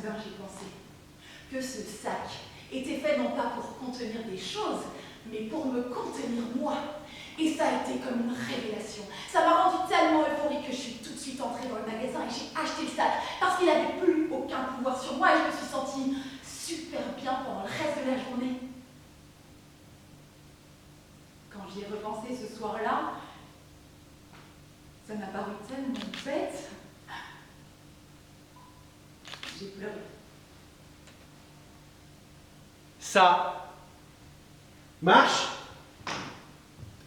soudain j'ai pensé que ce sac était fait non pas pour contenir des choses, mais pour me contenir moi. Et ça a été comme une révélation. Ça m'a rendu tellement euphorique que je suis tout de suite entrée dans le magasin et j'ai acheté le sac parce qu'il n'avait plus aucun pouvoir sur moi et je me suis sentie super bien pendant le reste de la journée. Quand j'y ai repensé ce soir-là, ça m'a paru tellement bête. J'ai pleuré. Ça marche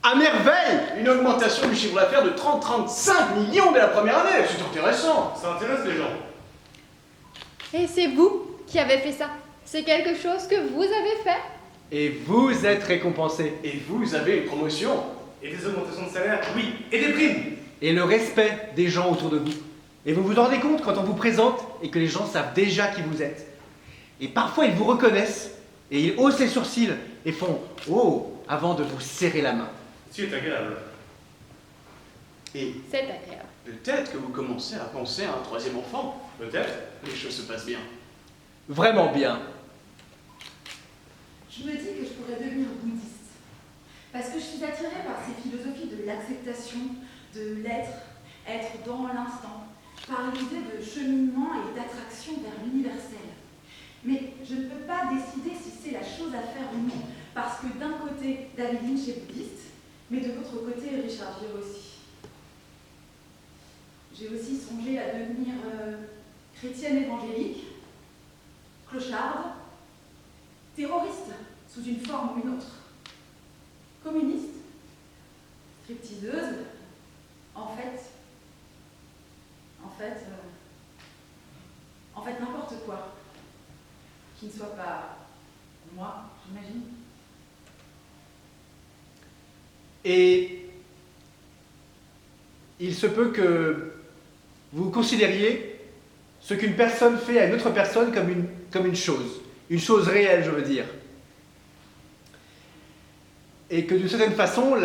à merveille. Une augmentation du chiffre d'affaires de 30-35 millions dès la première année. C'est intéressant. Ça intéresse les gens. Et c'est vous qui avez fait ça. C'est quelque chose que vous avez fait. Et vous êtes récompensé. Et vous avez une promotion. Et des augmentations de salaire, oui. Et des primes. Et le respect des gens autour de vous. Et vous vous rendez compte quand on vous présente et que les gens savent déjà qui vous êtes. Et parfois ils vous reconnaissent et ils haussent les sourcils et font « Oh !» avant de vous serrer la main. C'est agréable. Et C'est agréable. peut-être que vous commencez à penser à un troisième enfant. Peut-être. Les choses se passent bien. Vraiment bien. Je me dis que je pourrais devenir bouddhiste. Parce que je suis attirée par ces philosophies de l'acceptation, de l'être, être dans l'instant, par l'idée de cheminement et d'attraction vers l'universel. Mais je ne peux pas décider si c'est la chose à faire ou non, parce que d'un côté, David Lynch est bouddhiste, mais de l'autre côté, Richard Gere aussi. J'ai aussi songé à devenir chrétienne évangélique, clocharde, terroriste, sous une forme ou une autre, communiste, stripteaseuse, en fait, n'importe quoi, qui ne soit pas moi, j'imagine. Et il se peut que vous considériez ce qu'une personne fait à une autre personne comme une chose réelle, je veux dire. Et que d'une certaine façon,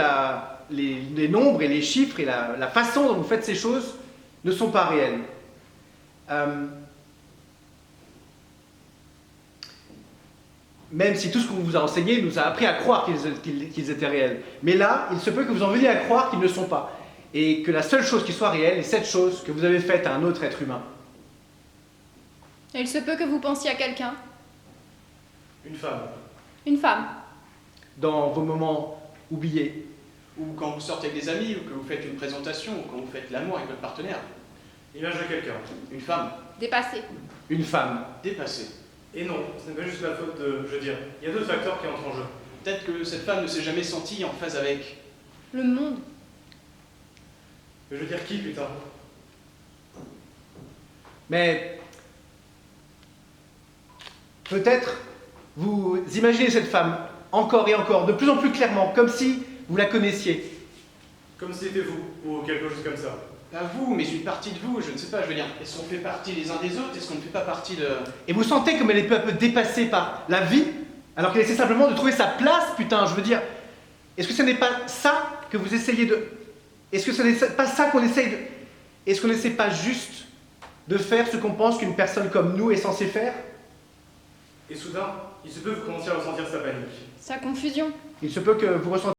les nombres et les chiffres et la façon dont vous faites ces choses ne sont pas réels. Même si tout ce qu'on vous a enseigné nous a appris à croire qu'ils étaient réels. Mais là, il se peut que vous en veniez à croire qu'ils ne sont pas. Et que la seule chose qui soit réelle est cette chose que vous avez faite à un autre être humain. Et il se peut que vous pensiez à quelqu'un. Une femme. Une femme. Dans vos moments oubliés. Ou quand vous sortez avec des amis, ou que vous faites une présentation, ou quand vous faites l'amour avec votre partenaire. Image de quelqu'un. Une femme Dépassée. Une femme. dépassée. Et non, ce n'est pas juste la faute de... Je veux dire, il y a d'autres facteurs qui entrent en jeu. Peut-être que cette femme ne s'est jamais sentie en phase avec. Le monde. Mais je veux dire qui, putain? Mais peut-être vous imaginez cette femme encore et encore, de plus en plus clairement, comme si vous la connaissiez. Comme si c'était vous, ou quelque chose comme ça. Pas vous, mais une partie de vous, je ne sais pas, je veux dire, est-ce qu'on fait partie les uns des autres? Est-ce qu'on ne fait pas partie de... Et vous sentez comme elle est peu à peu dépassée par la vie, alors qu'elle essaie simplement de trouver sa place, putain, je veux dire. Est-ce que ce n'est pas ça que vous essayez de... Est-ce que ce n'est pas ça qu'on essaye de... Est-ce qu'on n'essaie pas juste de faire ce qu'on pense qu'une personne comme nous est censée faire? Et soudain, il se peut que vous commenciez à ressentir sa panique. Sa confusion. Il se peut que vous ressentiez